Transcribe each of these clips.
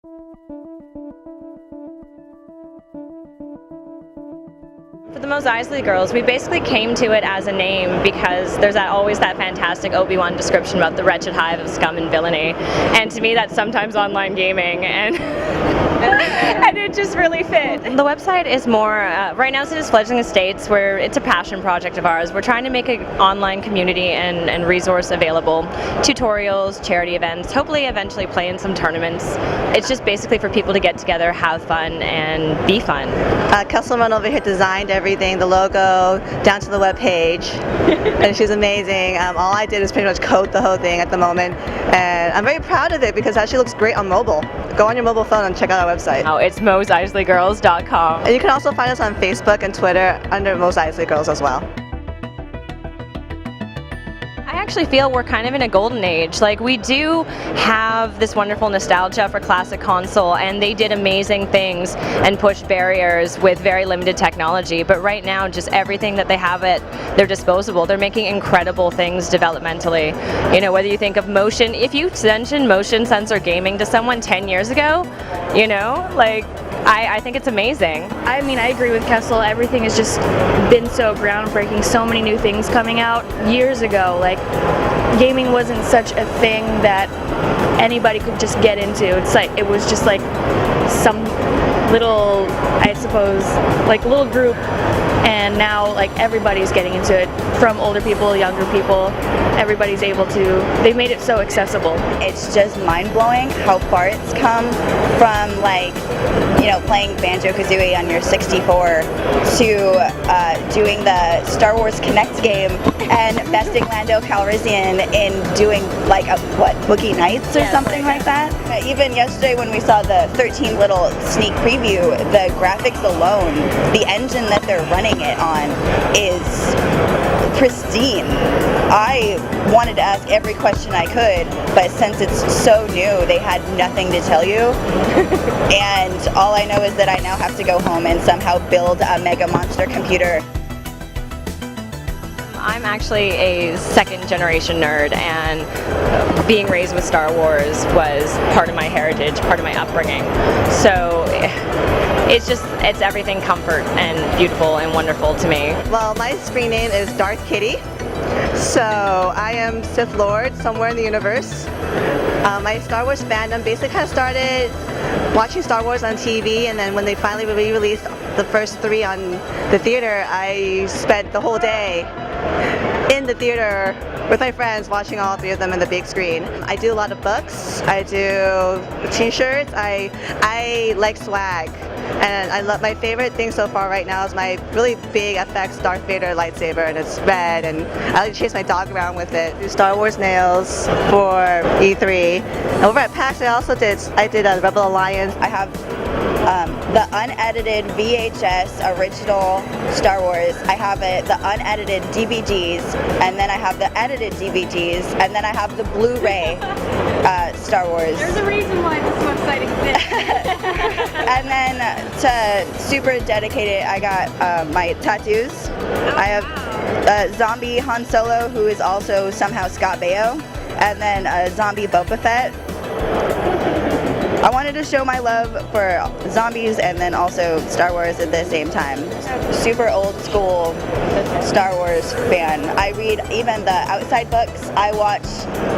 For the Mos Eisley Girls, we basically came to it as a name because there's always that fantastic Obi-Wan description about the wretched hive of scum and villainy, and to me that's sometimes online gaming, and and it just really fit. The website is more, right now it's in its fledgling states where it's a passion project of ours. We're trying to make an online community and resource available, tutorials, charity events, hopefully eventually play in some tournaments. It's just basically for people to get together, have fun, and be fun. Kesselman over here designed everything, the logo, down to the web page, and she's amazing. All I did is pretty much code the whole thing at the moment, and I'm very proud of it because it actually looks great on mobile. Go on your mobile phone and check out our website. Oh, it's moseisley.girls.com. And you can also find us on Facebook and Twitter under Mos Eisley Girls as well. I actually feel we're kind of in a golden age. Like, we do have this wonderful nostalgia for classic console, and they did amazing things and pushed barriers with very limited technology, but right now just everything that they have at their disposal, they're making incredible things developmentally. You know, whether you think of motion, if you mention motion sensor gaming to someone 10 years ago, you know, like, I think it's amazing. I mean, I agree with Kessel. Everything has just been so groundbreaking, so many new things coming out years ago. Like, gaming wasn't such a thing that anybody could just get into. It's like, it was just like some little, I suppose, like little group, and now like everybody's getting into it, from older people, younger people. Everybody's able to, they've made it so accessible. It's just mind-blowing how far it's come from, like, you know, playing Banjo-Kazooie on your 64 to doing the Star Wars Connect game and besting Lando Calrissian in doing like Boogie Nights or something like that. Even yesterday when we saw the 13 little sneak preview, the graphics alone, the engine that they're running it on is pristine. I wanted to ask every question I could, but since it's so new, they had nothing to tell you. And all I know is that I now have to go home and somehow build a mega monster computer. I'm actually a second generation nerd, and being raised with Star Wars was part of my heritage, part of my upbringing. So it's everything comfort and beautiful and wonderful to me. Well, my screen name is Darth Kitty. So I am Sith Lord somewhere in the universe. My Star Wars fandom basically kind of started watching Star Wars on TV, and then when they finally re-released the first 3 on the theater, I spent the whole day in the theater with my friends watching all 3 of them in the big screen. I do a lot of books, I do t-shirts, I like swag. And I love, my favorite thing so far right now is my really big FX Darth Vader lightsaber, and it's red, and I like to chase my dog around with it. Do Star Wars nails for E3. And over at PAX I did a Rebel Alliance. I have the unedited VHS original Star Wars. I have the unedited DVDs, and then I have the edited DVDs, and then I have the Blu-ray Star Wars. There's a reason why this website exists. And then to super dedicated, I got my tattoos. I have zombie Han Solo, who is also somehow Scott Baio, and then a zombie Boba Fett. I wanted to show my love for zombies and then also Star Wars at the same time. Super old school Star Wars fan. I read even the outside books. I watch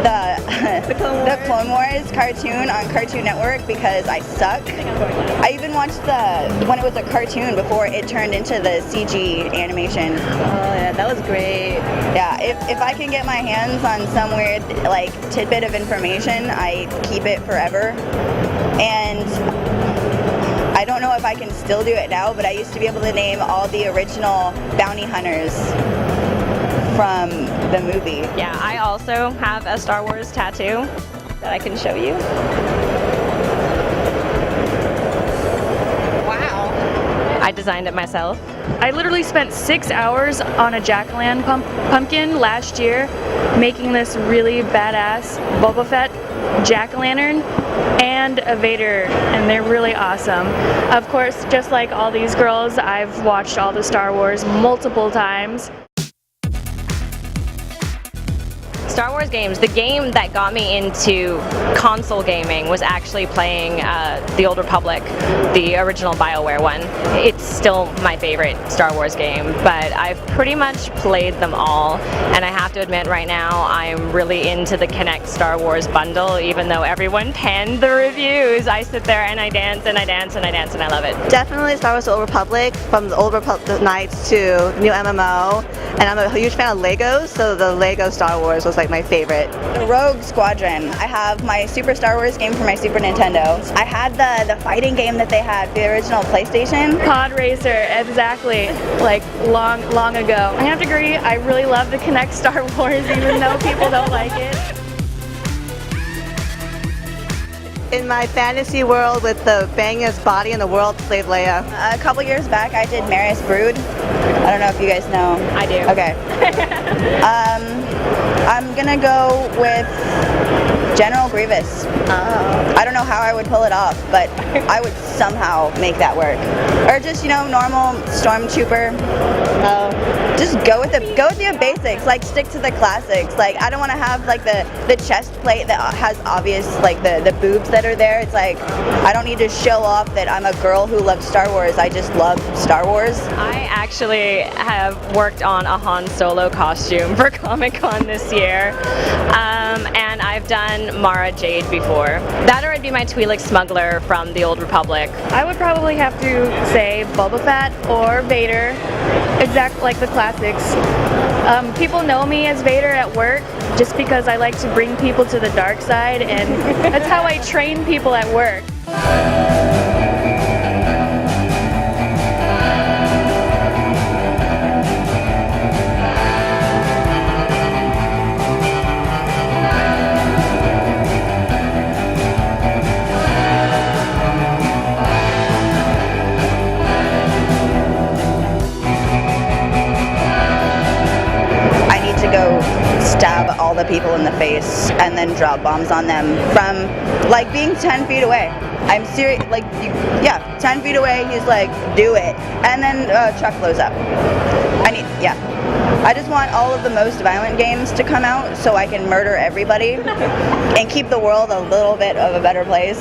the Clone Wars cartoon on Cartoon Network because I suck. I even watched when it was a cartoon before it turned into the CG animation. Oh yeah, that was great. Yeah, if I can get my hands on some weird like tidbit of information, I keep it forever. And I don't know if I can still do it now, but I used to be able to name all the original bounty hunters from the movie. Yeah, I also have a Star Wars tattoo that I can show you. Wow. I designed it myself. I literally spent 6 hours on a jack-o'-lantern pumpkin last year making this really badass Boba Fett jack-o'-lantern and a Vader, and they're really awesome. Of course, just like all these girls, I've watched all the Star Wars multiple times. Star Wars games, the game that got me into console gaming was actually playing the Old Republic, the original BioWare one. It's still my favorite Star Wars game, but I've pretty much played them all, and I have to admit right now I'm really into the Kinect Star Wars bundle. Even though everyone panned the reviews, I sit there and I dance and I dance and I dance and I love it. Definitely Star Wars: The Old Republic, from the Old Republic Knights to new MMO, and I'm a huge fan of Legos, so the Lego Star Wars was like my favorite. The Rogue Squadron. I have my Super Star Wars game for my Super Nintendo. I had the fighting game that they had, the original PlayStation. Pod Racer, exactly, like long ago. I have to agree, I really love the Kinect Star Wars, even though people don't like it. In my fantasy world with the bangest body in the world, Slave Leia. A couple years back, I did Maris Brood. I don't know if you guys know. I do. Okay. I'm gonna go with General Grievous. I don't know how I would pull it off, but I would somehow make that work. Or just, you know, normal Stormtrooper. Just go with the basics. Like, stick to the classics. Like, I don't want to have like the chest plate that has obvious like the boobs that are there. It's like I don't need to show off that I'm a girl who loves Star Wars. I just love Star Wars. I actually have worked on a Han Solo costume for Comic-Con this year, and I've done Mara Jade before. That or it'd be my Twi'lek smuggler from the Old Republic. I would probably have to say Boba Fett or Vader, exactly like the classics. People know me as Vader at work just because I like to bring people to the dark side, and that's how I train people at work. Go stab all the people in the face and then drop bombs on them from like being 10 feet away. I'm serious, like, 10 feet away, he's like, do it. And then truck blows up. I just want all of the most violent games to come out so I can murder everybody and keep the world a little bit of a better place.